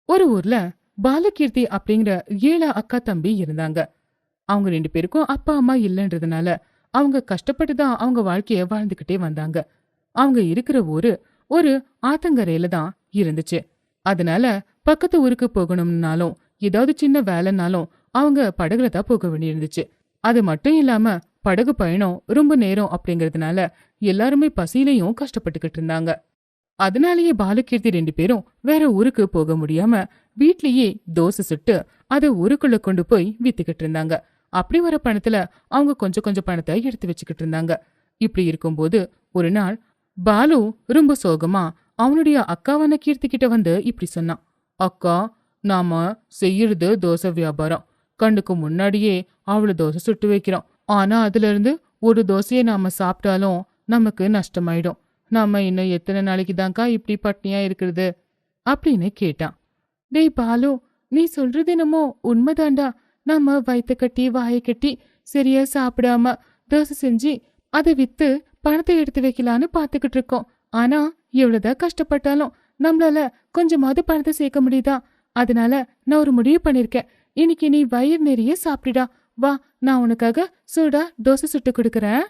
ஒரு ஊர்ல பாலகீர்த்தி அப்படிங்கிற 7 அக்கா தம்பி இருந்தாங்க. அவங்க 2 பேருக்கும் அப்பா அம்மா இல்லைன்றதுனால அவங்க கஷ்டப்பட்டு தான் அவங்க வாழ்க்கைய வாழ்ந்துகிட்டே வந்தாங்க. அவங்க இருக்கிற ஊரு ஒரு ஆத்தங்கரையில தான் இருந்துச்சு. அதனால பக்கத்து ஊருக்கு போகணும்னாலும் ஏதாவது சின்ன வேலைனாலும் அவங்க படகுல தான் போக வேண்டியிருந்துச்சு. அது மட்டும் இல்லாம படகு பயணம் ரொம்ப நேரம் அப்படிங்கறதுனால எல்லாருமே பசியிலையும் கஷ்டப்பட்டுக்கிட்டு இருந்தாங்க. அதனாலேயே பாலகீர்த்தி 2 பேரும் வேற ஊருக்கு போக முடியாம வீட்லயே தோசை சுட்டு அதை ஊருக்குள்ள கொண்டு போய் வித்துக்கிட்டு இருந்தாங்க. அப்படி வர பணத்துல அவங்க கொஞ்சம் கொஞ்சம் பணத்தை எடுத்து வச்சுக்கிட்டு இருந்தாங்க. இப்படி இருக்கும்போது ஒரு நாள் பாலு ரொம்ப சோகமா அவனுடைய அக்காவான கீர்த்தி கிட்ட வந்து இப்படி சொன்னான். அக்கா, நாம செய்யறது தோசை வியாபாரம். கண்ணுக்கு முன்னாடியே அவளு தோசை சுட்டு வைக்கிறோம். ஆனா அதுல இருந்து ஒரு தோசையை நாம சாப்பிட்டாலும் நமக்கு நஷ்டமாயிடும். நாம இன்னும் எத்தனை நாளைக்கு தான்க்கா இப்படி பட்னியா இருக்கிறது அப்படின்னு கேட்டான். டேய் பாலு, நீ சொல்றது என்னமோ உண்மைதாண்டா. நாம வயிற்ற கட்டி வாயை கட்டி சரியா சாப்பிடாம தோசை செஞ்சு அதை வித்து பணத்தை எடுத்து வைக்கலான்னு பாத்துக்கிட்டு இருக்கோம். ஆனா எவ்வளவுதான் கஷ்டப்பட்டாலும் நம்மளால கொஞ்சமாவது பணத்தை சேர்க்க முடியுதா? அதனால நான் ஒரு முடிவு பண்ணிருக்கேன். இன்னைக்கு நீ வயிறு நிறைய சாப்பிடுடா. வா, நான் உனக்காக சூடா தோசை சுட்டு கொடுக்கறேன்.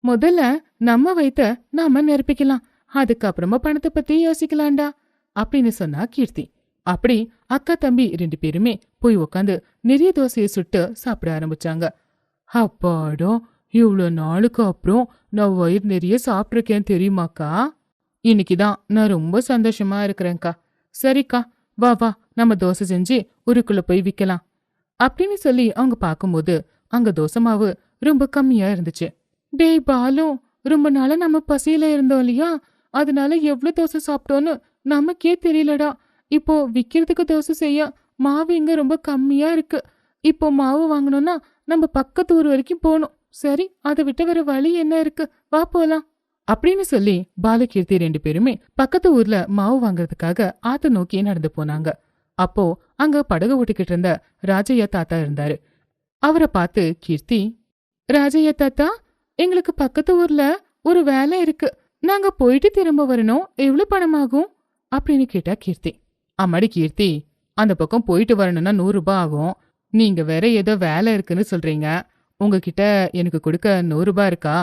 முதல்ல நம்ம வயித்த நாம நிரப்பிக்கலாம், அதுக்கப்புறமா பணத்தை பத்தி யோசிக்கலாம்டா அப்படின்னு சொன்னா கீர்த்தி. அப்படி அக்கா தம்பி 2 பேருமே போய் உக்காந்து நிறைய தோசையை சுட்டு சாப்பிட ஆரம்பிச்சாங்க. அப்பாடா, இவ்வளோ நாளுக்கு அப்புறம் நான் வயிறு நிறைய சாப்பிட்ருக்கேன் தெரியுமாக்கா? இன்னைக்குதான் நான் ரொம்ப சந்தோஷமா இருக்கிறேன்க்கா. சரிக்கா, வா வா, நம்ம தோசை செஞ்சு ஊருக்குள்ள போய் விற்கலாம் அப்படின்னு சொல்லி அவங்க பார்க்கும்போது அங்க தோசை மாவு ரொம்ப கம்மியா இருந்துச்சு. டேய் பாலு, ரொம்ப நாளா நம்ம பசியில இருந்தோம் இல்லையா? அதனால எவ்வளவு தோசை சாப்பிட்டோன்னு நமக்கே தெரியலடா. இப்போ விக்கிறதுக்கு தோசை செய்ய மாவு இங்க ரொம்ப கம்மியா இருக்கு. இப்போ மாவு வாங்கணும்னா நம்ம பக்கத்து ஊர் வரைக்கும் போகணும். சரி, அதை விட்டு வேற வழி என்ன இருக்கு? வா போலாம் அப்படின்னு சொல்லி பாலகீர்த்தி 2 பேருமே பக்கத்து ஊர்ல மாவு வாங்குறதுக்காக ஆத்த நோக்கி நடந்து போனாங்க. அப்போ அங்க படகு ஓட்டிக்கிட்டு இருந்த ராஜையா தாத்தா இருந்தாரு. அவரை பார்த்து கீர்த்தி, ராஜையா தாத்தா, எங்களுக்கு பக்கத்து ஊர்ல ஒரு வேலை இருக்கு. நாங்க போயிட்டு திரும்ப வரணும். எவ்வளவு பணம் ஆகும் அப்படின்னு கேட்டா கீர்த்தி. அம்மாடி கீர்த்தி, அந்த பக்கம் போயிட்டு வரணும்னா 100 ரூபாய் ஆகும். நீங்க வேற ஏதோ வேலை இருக்குன்னு சொல்றீங்க. உங்ககிட்ட எனக்கு கொடுக்க 100 ரூபாய் இருக்கா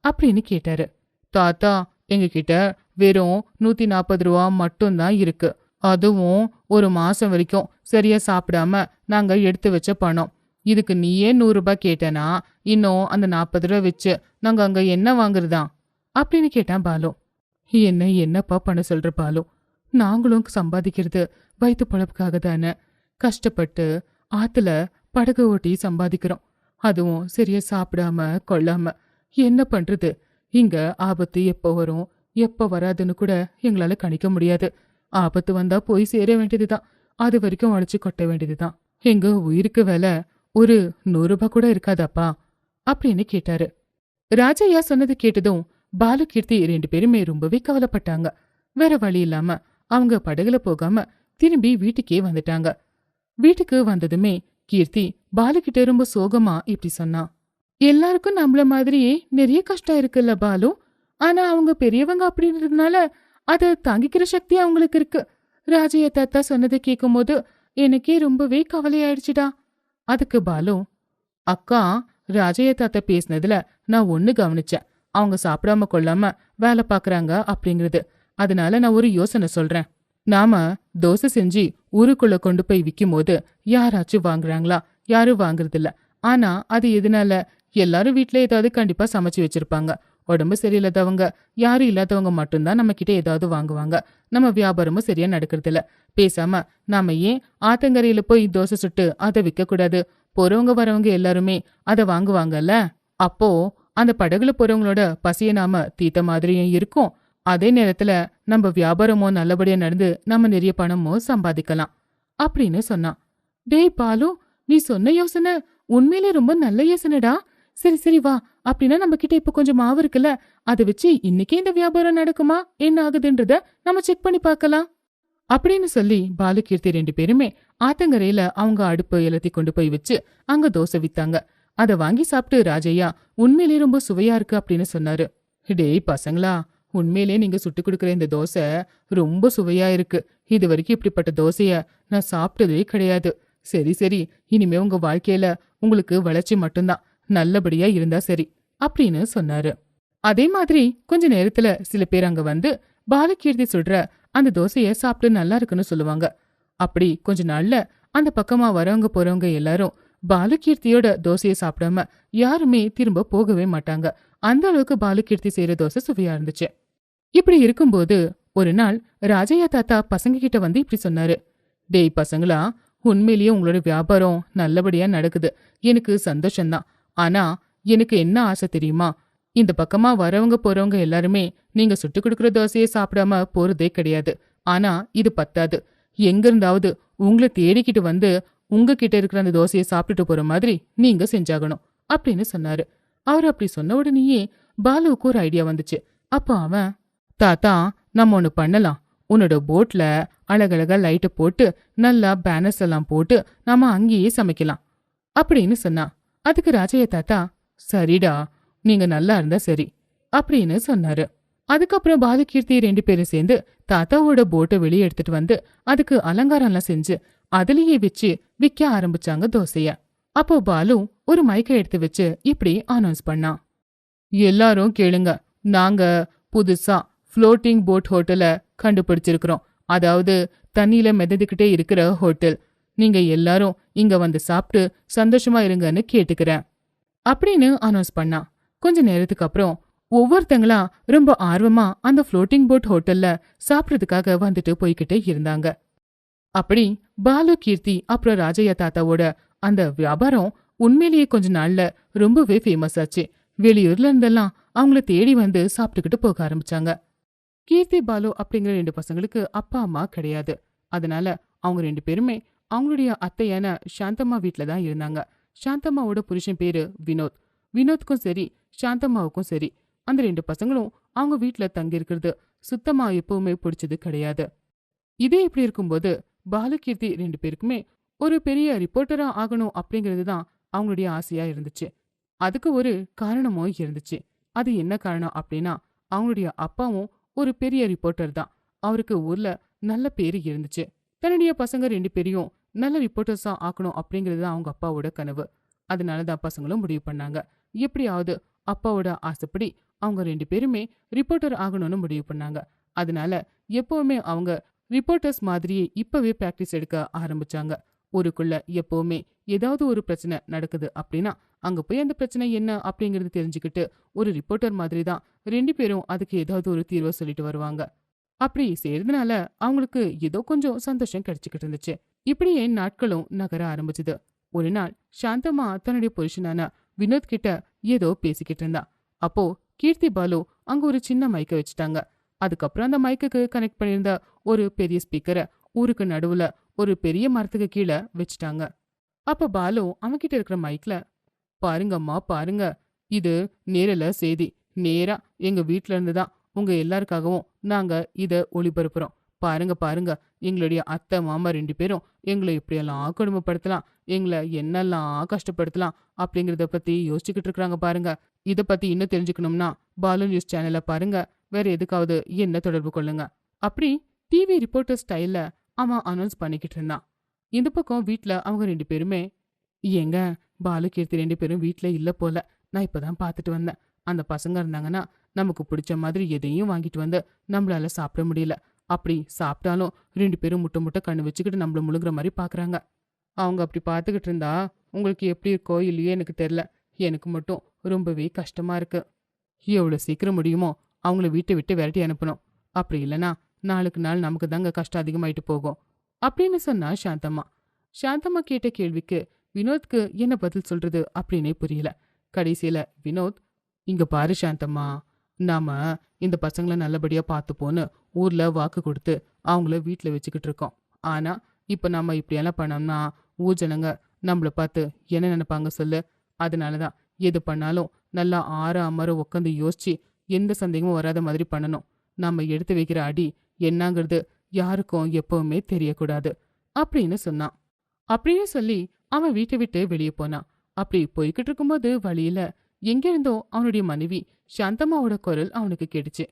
அப்படின்னு கேட்டாரு. தாத்தா, எங்க கிட்ட வெறும் 140 ரூபா மட்டும்தான் இருக்கு. அதுவும் ஒரு மாசம் வரைக்கும் சரியா சாப்பிடாம நாங்க எடுத்து வச்ச பணம். இதுக்கு நீயே 100 ரூபாய் கேட்டனா இன்னும் அந்த 40 ரூபா வச்சு நாங்க அங்க என்ன வாங்குறதா அப்படின்னு கேட்டான் பாலு. என்னப்பா பண்ண சொல்ற பாலு? நாங்களும் சம்பாதிக்கிறது வயிற்று பழப்புக்காக தானே. கஷ்டப்பட்டு ஆத்துல படகு ஓட்டி சம்பாதிக்கிறோம். அதுவும் சரியா சாப்பிடாம கொள்ளாம என்ன பண்றது? இங்க ஆபத்து எப்போ வரும் எப்போ வராதுன்னு கூட எங்களால கணிக்க முடியாது. ஆபத்து வந்தா போய் சேர வேண்டியதுதான். அது வரைக்கும் உழைச்சு கொட்ட வேண்டியதுதான். எங்க உயிருக்கு வேலை ஒரு 100 ரூபாய் கூட இருக்காதாப்பா அப்படின்னு கேட்டாரு. ராஜையா சொன்னது கேட்டதும் பாலு கீர்த்தி 2 பேருமே ரொம்பவே கவலைப்பட்டாங்க. வேற வழி இல்லாம அவங்க படகுல போகாம திரும்பி வீட்டுக்கே வந்துட்டாங்க. வீட்டுக்கு வந்ததுமே கீர்த்தி பாலுகிட்ட ரொம்ப சோகமா இப்படி சொன்னா. எல்லாருக்கும் நம்மள மாதிரியே நிறைய கஷ்டம் இருக்குல்ல பாலு. ஆனா அவங்க பெரியவங்க அப்படின்றதுனால அதை தாங்கிக்கிற சக்தி அவங்களுக்கு இருக்கு. ராஜையா தாத்தா சொன்னதை கேட்கும் போது எனக்கே ரொம்பவே கவலையாயிடுச்சுடா. அதுக்கு பாலு, அக்கா, ராஜையா தாத்தா பேசினதுல நான் ஒண்ணு கவனிச்சேன். அவங்க சாப்பிடாம கொள்ளாம வேலை பாக்குறாங்க அப்படிங்கிறது. அதனால நான் ஒரு யோசனை சொல்றேன். நாம தோசை செஞ்சு ஊருக்குள்ள கொண்டு போய் விற்கும் போது யாராச்சும் வாங்குறாங்களா? யாரும் வாங்குறது இல்ல. ஆனா அது எதனால? எல்லாரும் வீட்டுல ஏதாவது கண்டிப்பா சமைச்சு வச்சிருப்பாங்க. உடம்பு சரியில்லாதவங்க, யாரும் இல்லாதவங்க மட்டும்தான் நம்ம கிட்ட ஏதாவது வாங்குவாங்க. நம்ம வியாபாரமும் சரியா நடக்கிறது இல்ல. பேசாம நாம ஏன் ஆத்தங்கரையில போய் தோசை சுட்டு அதை விற்க கூடாது? போறவங்க வரவங்க எல்லாருமே அதை வாங்குவாங்கல்ல. அப்போ அந்த படகுல போறவங்களோட பசிய நாம தீத்த மாதிரியும் இருக்கும். அதே நேரத்துல நம்ம வியாபாரமும் நல்லபடியா நடந்து நம்ம நிறைய பணமும் சம்பாதிக்கலாம் அப்படின்னு சொன்னான். டேய் பாலு, நீ சொன்ன யோசனை உண்மையிலே ரொம்ப நல்ல யோசனைடா. சரி சரி வா, அப்படின்னா நம்ம கிட்ட இப்ப கொஞ்சம் மாவு இருக்குல்ல, அதை வச்சு இன்னைக்கே இந்த வியாபாரம் நடக்குமா என்ன ஆகுதுன்றத நம்ம செக் பண்ணி பார்க்கலாம் அப்படின்னு சொல்லி பாலு கீர்த்தி 2 பேருமே ஆத்தங்கரையில அவங்க அடுப்பு எல்லாத்தையும் கொண்டு போய் வச்சு அங்க தோசை வித்தாங்க. அதை வாங்கி சாப்பிட்டு ராஜையா உண்மையிலே ரொம்ப சுவையா இருக்கு அப்படின்னு சொன்னாரு. டேய் பசங்களா, உண்மையிலே நீங்க சுட்டு கொடுக்குற இந்த தோசை ரொம்ப சுவையா இருக்கு. இது வரைக்கும் இப்படிப்பட்ட தோசைய நான் சாப்பிட்டதே கிடையாது. சரி சரி, இனிமே உங்க வாழ்க்கையில உங்களுக்கு வளர்ச்சி மட்டும்தான். நல்லபடியா இருந்தா சரி அப்படின்னு சொன்னாரு. அதே மாதிரி கொஞ்ச நேரத்துல சில பேர் அங்க வந்து பாலகீர்த்தி சுடுற அந்த தோசைய சாப்பிட்டு நல்லா இருக்குன்னு சொல்லுவாங்க. அப்படி கொஞ்ச நாள்ல அந்த பக்கமா வரவங்க போறவங்க எல்லாரும் பாலகீர்த்தியோட தோசையை சாப்பிடாம யாருமே திரும்ப போகவே மாட்டாங்க. அந்த அளவுக்கு பாலகீர்த்தி செய்யற தோசை சுவையா இருந்துச்சு. இப்படி இருக்கும்போது ஒரு நாள் ராஜையா தாத்தா பசங்க கிட்ட வந்து இப்படி சொன்னாரு. டேய் பசங்களா, உண்மையிலேயே உங்களோட வியாபாரம் நல்லபடியா நடக்குது. எனக்கு சந்தோஷம்தான். ஆனா எனக்கு என்ன ஆசை தெரியுமா? இந்த பக்கமா வரவங்க போறவங்க எல்லாருமே நீங்க சுட்டு கொடுக்குற தோசையை சாப்பிடாம போறதே கிடையாது. ஆனா இது பத்தாது. எங்க இருந்தாவது உங்களை தேடிக்கிட்டு வந்து உங்ககிட்ட இருக்கிற அந்த தோசையை சாப்பிட்டுட்டு போற மாதிரி நீங்க செஞ்சாகணும் அப்படின்னு சொன்னாரு. அவர் அப்படி சொன்ன உடனேயே பாலுவுக்கு ஒரு ஐடியா வந்துச்சு. அப்ப அவன், தாத்தா நம்ம ஒண்ணு பண்ணலாம். உன்னோட போட்ல அழகழகா லைட்டு போட்டு நல்லா பேனர்ஸ் எல்லாம் போட்டு நாம அங்கேயே சமைக்கலாம் அப்படின்னு சொன்னான். அதுக்கு ராஜைய தாத்தா, சரிடா, நீங்க நல்லா இருந்தா சரி அப்படின்னு சொன்னாரு. அதுக்கப்புறம் பாலகீர்த்தி 2 பேரும் சேர்ந்து தாத்தாவோட போட்டை வெளியே எடுத்துட்டு வந்து அதுக்கு அலங்காரம்லாம் செஞ்சு அதுலயே வச்சு விற்க ஆரம்பிச்சாங்க தோசைய. அப்போ பாலு ஒரு மைக்கை எடுத்து வச்சு இப்படி அனௌன்ஸ் பண்ணான். எல்லாரும் கேளுங்க, நாங்க புதுசா ஃப்ளோட்டிங் போட் ஹோட்டலை கண்டுபிடிச்சிருக்கிறோம். அதாவது தண்ணியில மிதந்துக்கிட்டே இருக்கிற ஹோட்டல். நீங்க எல்லாரும் இங்க வந்து சாப்பிட்டு சந்தோஷமா இருங்கன்னு கேட்டுக்கிறேன் அப்படின்னு அனௌன்ஸ் பண்ணான். கொஞ்ச நேரத்துக்கு அப்புறம் ஒவ்வொருத்தங்களா ரொம்ப ஆர்வமா அந்த ஃப்ளோட்டிங் போட் ஹோட்டல்ல சாப்பிட்றதுக்காக வந்துட்டு போய்கிட்டே இருந்தாங்க. அப்படி பாலு, கீர்த்தி அப்புறம் ராஜையா தாத்தாவோட அந்த வியாபாரம் உண்மையிலேயே கொஞ்ச நாள்ல ரொம்பவே ஃபேமஸ் ஆச்சு. வெளியூர்ல இருந்தெல்லாம் அவங்கள தேடி வந்து சாப்பிட்டுக்கிட்டு போக ஆரம்பிச்சாங்க. கீர்த்தி, பாலு அப்படிங்கிற 2 பசங்களுக்கு அப்பா அம்மா கிடையாது. அதனால அவங்க 2 பேருமே அவங்களுடைய அத்தையான சாந்தம்மா வீட்ல தான் இருந்தாங்க. சாந்தம்மாவோட புருஷன் பேரு வினோத். வினோத்துக்கும் சரி சாந்தம்மாவுக்கும் சரி அந்த 2 பசங்களும் அவங்க வீட்ல தங்கி இருக்கிறது சுத்தமா எப்பவுமே பிடிச்சது கிடையாது. இதே இப்படி இருக்கும்போது பாலு, கீர்த்தி 2 பேருக்குமே ஒரு பெரிய ரிப்போர்ட்டரா ஆகணும் அப்படிங்கிறது தான் அவங்களுடைய ஆசையா இருந்துச்சு. அதுக்கு ஒரு காரணமும் இருந்துச்சு. அது என்ன காரணம் அப்படின்னா, அவங்களுடைய அப்பாவும் ஒரு பெரிய ரிப்போர்ட்டர் தான். அவருக்கு ஊர்ல நல்ல பேரு இருந்துச்சு. தன்னுடைய பசங்க 2 பேரையும் நல்ல ரிப்போர்ட்டர்ஸா ஆக்கணும் அப்படிங்கிறது தான் அவங்க அப்பாவோட கனவு. அதனாலதான் பசங்களும் முடிவு பண்ணாங்க. எப்படியாவது அப்பாவோட ஆசைப்படி அவங்க 2 பேருமே ரிப்போர்ட்டர் ஆகணும்னு முடிவு பண்ணாங்க. அதனால எப்பவுமே அவங்க ரிப்போர்ட்டர்ஸ் மாதிரியே இப்பவே பிராக்டிஸ் எடுக்க ஆரம்பிச்சாங்க. ஊருக்குள்ள எப்பவுமே ஏதாவது ஒரு பிரச்சனை நடக்குது அப்படின்னா அங்க போய் அந்த பிரச்சனை என்ன அப்படிங்கறது தெரிஞ்சுக்கிட்டு ஒரு ரிப்போர்ட்டர் மாதிரி தான் 2 பேரும் அதுக்கு ஏதாவது ஒரு தீர்வை சொல்லிட்டு வருவாங்க. அப்படி செய்யறதுனால அவங்களுக்கு ஏதோ கொஞ்சம் சந்தோஷம் கிடைச்சுக்கிட்டு இருந்துச்சு. இப்படியே நாட்களும் நகர ஆரம்பிச்சுது. ஒரு நாள் சாந்தம்மா தன்னுடைய புருஷனான வினோத் கிட்ட ஏதோ பேசிக்கிட்டு இருந்தா. அப்போ கீர்த்தி, பாலு அங்க ஒரு சின்ன மைக்க வச்சுட்டாங்க. அதுக்கப்புறம் அந்த மைக்குக்கு கனெக்ட் பண்ணியிருந்த ஒரு பெரிய ஸ்பீக்கரை ஊருக்கு நடுவுல ஒரு பெரிய மரத்துக்கு கீழே வச்சுட்டாங்க. அப்ப பாலு அவன்கிட்ட இருக்கிற மைக்ல, பாருங்கம்மா பாருங்க, இது நேரல செய்தி. நேரா எங்க வீட்ல இருந்து தான் உங்க எல்லாருக்காகவும் நாங்க இத ஒளிபரப்புறோம். பாருங்க பாருங்க, எங்களுடைய அத்தை மாமா 2 பேரும் எங்களை இப்படியெல்லாம் கொடுமைப்படுத்தலாம், எங்களை என்னெல்லாம் கஷ்டப்படுத்தலாம் அப்படிங்கறத பத்தி யோசிச்சுக்கிட்டு இருக்காங்க பாருங்க. இத பத்தி இன்னும் தெரிஞ்சுக்கணும்னா பாலு நியூஸ் சேனலை பாருங்க. வேற எதுக்காவது என்ன தொடர்பு கொள்ளுங்க. அப்படி டிவி ரிப்போர்ட்டர் ஸ்டைல்ல அவன் அனௌன்ஸ் பண்ணிக்கிட்டு இருந்தான். இந்த பக்கம் வீட்ல அவங்க 2 பேருமே, ஏங்க, பாலு, கீர்த்தி 2 பேரும் வீட்ல இல்ல போல. நான் இப்பதான் பாத்துட்டு வந்தேன். அந்த பசங்க இருந்தாங்கன்னா நமக்கு பிடிச்ச மாதிரி எதையும் வாங்கிட்டு வந்து நம்மளால சாப்பிட முடியல. அப்படி சாப்பிட்டாலும் 2 பேரும் முட்டை முட்டை கண்ணு வச்சுக்கிட்டு நம்மள முழுங்குற மாதிரி பாக்குறாங்க. அவங்க அப்படி பார்த்துக்கிட்டு இருந்தா உங்களுக்கு எப்படி இருக்கோ இல்லையோ எனக்கு தெரியல. எனக்கு மட்டும் ரொம்பவே கஷ்டமா இருக்கு. எவ்வளவு சீக்கிரம் முடியுமோ அவங்கள வீட்டை விட்டு விரட்டி அனுப்பணும். அப்படி இல்லைன்னா நாளுக்கு நாள் நமக்கு தாங்க கஷ்டம் அதிகமாயிட்டு போகும் அப்படின்னு சொன்னா சாந்தம்மா. சாந்தம்மா கேட்ட கேள்விக்கு வினோத்க்கு என்ன பதில் சொல்றது அப்படின்னே புரியல. கடைசியில வினோத், இங்க பாரு சாந்தம்மா, நாம இந்த பசங்களை நல்லபடியா பார்த்துப்போன்னு ஊர்ல வாக்கு கொடுத்து அவங்கள வீட்டுல வச்சுக்கிட்டு இருக்கோம். ஆனா இப்ப நம்ம இப்படியெல்லாம் பண்ணோம்னா ஊர் ஜனங்க நம்மள பார்த்து என்ன நினைப்பாங்க சொல்லு. அதனாலதான் எது பண்ணாலும் நல்லா அமர உட்காந்து யோசிச்சு எந்த சந்தேகமும் வராத மாதிரி பண்ணணும். நம்ம எடுத்து வைக்கிற அடி என்னங்கிறது யாருக்கும் எப்பவுமே தெரியக்கூடாது அப்படின்னு சொன்னான். அப்படின்னு சொல்லி அவன் வீட்டை விட்டு வெளியே போனான். அப்படி போய்கிட்டு இருக்கும்போது வழியில எங்கிருந்தோ அவனுடைய மனைவி சாந்தம்மாவோட குரல் அவனுக்கு கேட்டுச்சு.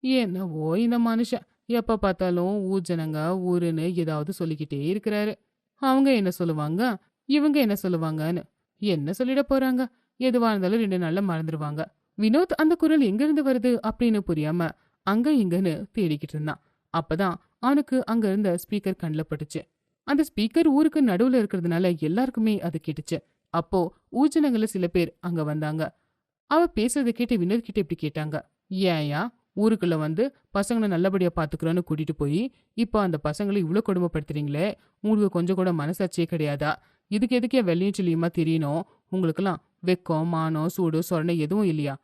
என்னவோ இந்த மனுஷன் எப்ப பார்த்தாலும் ஊர் ஜனங்க ஊருன்னு ஏதாவது சொல்லிக்கிட்டே இருக்கிறாரு. அவங்க என்ன சொல்லுவாங்க, இவங்க என்ன சொல்லுவாங்கன்னு. என்ன சொல்லிட போறாங்க? எதுவா இருந்தாலும் 2 நாள்ல மறந்துடுவாங்க. வினோத் அந்த குரல் எங்கிருந்து வருது அப்படின்னு புரியாம அங்க இங்கன்னு தேடிக்கிட்டு இருந்தான். அப்பதான் அவனுக்கு அங்க இருந்த ஸ்பீக்கர் கண்ல பட்டுச்சு. அந்த ஸ்பீக்கர் ஊருக்கு நடுவுல இருக்கிறதுனால எல்லாருக்குமே அது கேட்டுச்சு. அப்போ ஊர்ஜனங்கள்ல சில பேர் அங்க வந்தாங்க. அவ பேசுறத கேட்டு வினோத் கிட்ட இப்படி கேட்டாங்க. ஏன்யா ஊருக்குள்ள வந்து பசங்களை நல்லபடியா பாத்துக்கிறோன்னு கூட்டிட்டு போய் இப்போ அந்த பசங்களை இவ்ளோ கொடுமைப்படுத்துறீங்களே, உங்களுக்கு கொஞ்சம் கூட மனசாட்சியே கிடையாதா? இதுக்கு எதுக்கே வெள்ளையும் சில்லியுமா தெரியணும்? உங்களுக்கெல்லாம் வெக்கம் மானம் சூடு சொரணை எதுவும் இல்லையா?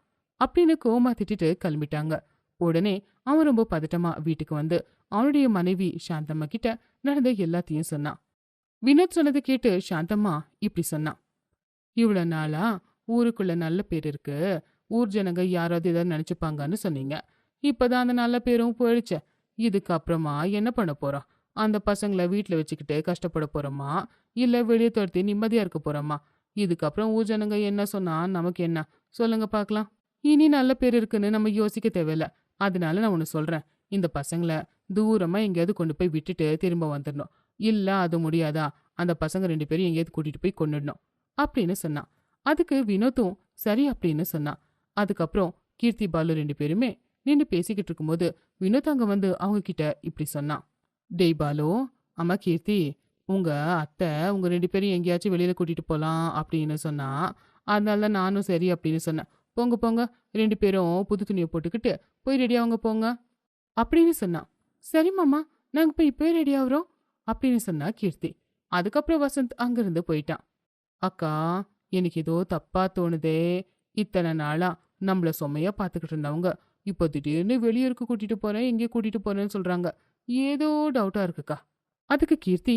அப்படின்னு கோவமா திட்டிட்டு கிளம்பிட்டாங்க. உடனே அவன் ரொம்ப பதட்டமா வீட்டுக்கு வந்து அவனுடைய மனைவி சாந்தம்மா கிட்ட நடந்த எல்லாத்தையும் சொன்னான். வினோத் சொன்னதை கேட்டு சாந்தம்மா இப்படி சொன்னான். இவ்வளவு நாளா ஊருக்குள்ள நல்ல பேர் இருக்கு, ஊர் ஜனங்க யாராவது ஏதாவது நினைச்சுப்பாங்கன்னு சொன்னீங்க. இப்பதான் அந்த நல்ல பேரும் போயிடுச்சே. இதுக்கப்புறமா என்ன பண்ண போறோம்? அந்த பசங்களை வீட்டுல வச்சுக்கிட்டு கஷ்டப்பட போறோமா, இல்ல வெளியே துரத்தி நிம்மதியா இருக்க போறோமா? இதுக்கப்புறம் ஊர் ஜனங்க என்ன சொன்னா நமக்கு என்ன? சொல்லுங்க பார்க்கலாம். இனி நல்ல பேர் இருக்குன்னு நம்ம யோசிக்க தேவையில்ல. அதனால நான் ஒண்ணு சொல்றேன். இந்த பசங்களை தூரமா எங்கேயாவது கொண்டு போய் விட்டுட்டு திரும்ப வந்துடணும். இல்ல அது முடியாதா, அந்த பசங்க 2 பேரும் எங்கேயாவது கூட்டிட்டு போய் கொன்னுடணும் அப்படின்னு சொன்னான். அதுக்கு வினோத்தும் சரி அப்படின்னு சொன்னான். அதுக்கப்புறம் கீர்த்தி பாலு 2 பேருமே நின்று பேசிக்கிட்டு இருக்கும்போது வினோத் அங்க வந்து அவங்க கிட்ட இப்படி சொன்னான். டேய் பாலு, அம்மா கீர்த்தி, உங்க அத்தை உங்க 2 பேரும் எங்கேயாச்சும் வெளியில கூட்டிட்டு போலாம் அப்படின்னு சொன்னா, அதனால தான் நானும் சரி அப்படின்னு சொன்னேன். போங்க போங்க, 2 பேரும் புது துணியை போட்டுக்கிட்டு போய் ரெடி ஆகுங்க போங்க அப்படின்னு சொன்னான். சரி மாமா, நாங்க போய் இப்பவே ரெடி ஆகுறோம் அப்படின்னு சொன்னா கீர்த்தி. அதுக்கப்புறம் வசந்த் அங்கிருந்து போயிட்டான். அக்கா, எனக்கு ஏதோ தப்பா தோணுதே. இத்தனை நாளா நம்மள சுமையா பாத்துக்கிட்டு இருந்தவங்க இப்போ திடீர்னு வெளியூருக்கு கூட்டிட்டு போறேன் எங்கே கூட்டிட்டு போறேன்னு சொல்றாங்க. ஏதோ டவுட்டா இருக்குக்கா. அதுக்கு கீர்த்தி,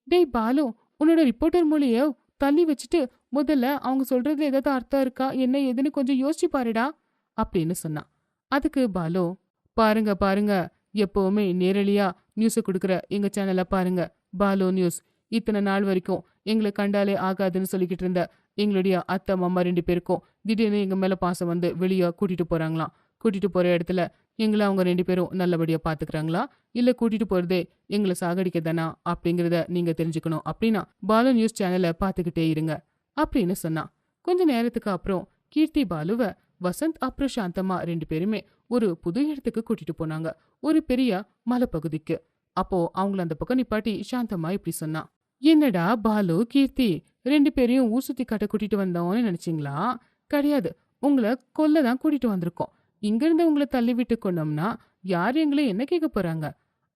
டேய் பாலு, உன்னோட ரிப்போர்ட்டர் மூலிய தள்ளி வச்சுட்டு முதல்ல அவங்க சொல்றதுல ஏதாவது அர்த்தம் இருக்கா என்ன ஏதுன்னு கொஞ்சம் யோசிச்சு பாருடா அப்படின்னு சொன்னான். அதுக்கு பாலு, பாருங்க பாருங்க, எப்பவுமே நேரடியா நியூஸை கொடுக்குற எங்க சேனலை பாருங்க. பாலு நியூஸ். இத்தனை நாள் வரைக்கும் எங்களை கண்டாலே ஆகாதுன்னு சொல்லிக்கிட்டு இருந்த எங்களுடைய அத்தை மாமா 2 பேருக்கும் திடீர்னு எங்க மேல பாசம் வந்து வெளியே கூட்டிட்டு போறாங்களாம். கூட்டிட்டு போற இடத்துல எங்களை அவங்க 2 பேரும் நல்லபடியா பாத்துக்கிறாங்களா, இல்ல கூட்டிட்டு போறதே எங்களை சாகடிக்க தானா அப்படிங்கிறத நீங்க தெரிஞ்சுக்கணும் அப்படின்னா பாலு நியூஸ் சேனலை பாத்துக்கிட்டே இருங்க அப்படின்னு சொன்னான். கொஞ்ச நேரத்துக்கு அப்புறம் கீர்த்தி பாலுவ வசந்த் அப்புறம் சாந்தம்மா 2 பேருமே ஒரு புது இடத்துக்கு கூட்டிட்டு போனாங்க. ஒரு பெரிய மலைப்பகுதிக்கு. அப்போ அவங்கள அந்த பக்கம் நிப்பாட்டி சாந்தம்மா இப்படி சொன்னா. என்னடா பாலு கீர்த்தி, 2 பேரையும் ஊர் சுத்தி காட்ட கூட்டிட்டு வந்தோம்னு நினைச்சீங்களா? கிடையாது, உங்களை கொல்ல தான் கூட்டிட்டு வந்திருக்கோம். இங்கிருந்து உங்களை தள்ளி விட்டு கொண்டோம்னா யார் எங்களை என்ன கேட்க போறாங்க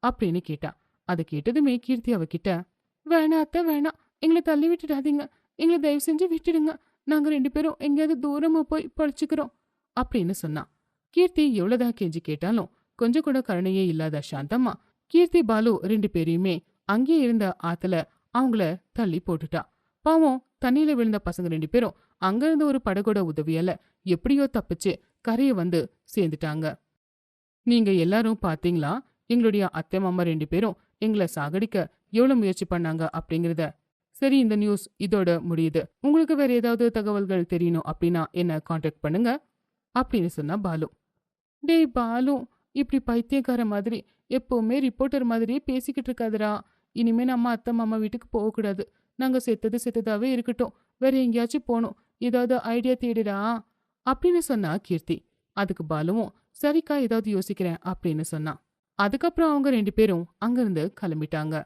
அப்படின்னு கேட்டா. அதை கேட்டதுமே கீர்த்தி அவகிட்ட, வேணா அத்தை வேணாம், எங்களை தள்ளி விட்டுடாதீங்க, எங்களை தயவு செஞ்சு விட்டுடுங்க, நாங்க 2 பேரும் எங்கேயாவது தூரமா போய் பழிச்சுக்கிறோம் அப்படின்னு சொன்னா. கீர்த்தி எவ்வளவுதான் கெஞ்சி கேட்டாலும் கொஞ்சம் கூட கருணையே இல்லாத சாந்தம்மா கீர்த்தி பாலு 2 பேரையுமே அங்கேயே இருந்த ஆத்துல அவங்கள தள்ளி போட்டுட்டா. பாவம் தண்ணியில விழுந்த பசங்க 2 பேரும் அங்கிருந்து ஒரு படகோட உதவியால எப்படியோ தப்பிச்சு கரையை வந்து சேர்ந்துட்டாங்க. நீங்க எல்லாரும் பாத்தீங்களா, எங்களுடைய அத்தை மாமா 2 பேரும் எங்களை சாகடிக்க எவ்வளவு முயற்சி பண்ணாங்க அப்படிங்கறத. சரி, இந்த நியூஸ் இதோட முடியுது. உங்களுக்கு வேற ஏதாவது தகவல்கள் தெரியணும் அப்படின்னா என்ன கான்டாக்ட் பண்ணுங்க அப்படின்னு சொன்னா பாலு. டேய் பாலு, இப்படி பைத்தியக்கார மாதிரி எப்பவுமே ரிப்போர்ட்டர் மாதிரியே பேசிக்கிட்டு இருக்காதுடா. இனிமே நம்ம அத்தை மாமா வீட்டுக்கு போகக்கூடாது. நாங்க செத்தது செத்ததாவே இருக்கட்டும், வேற எங்கேயாச்சும் போகணும், ஏதாவது ஐடியா தேடுடா அப்படின்னு சொன்னா கீர்த்தி. அதுக்கு பாலுவும் சரிக்கா ஏதாவது யோசிக்கிறேன் அப்படின்னு சொன்னான். அதுக்கப்புறம் அவங்க 2 பேரும் அங்கிருந்து கிளம்பிட்டாங்க.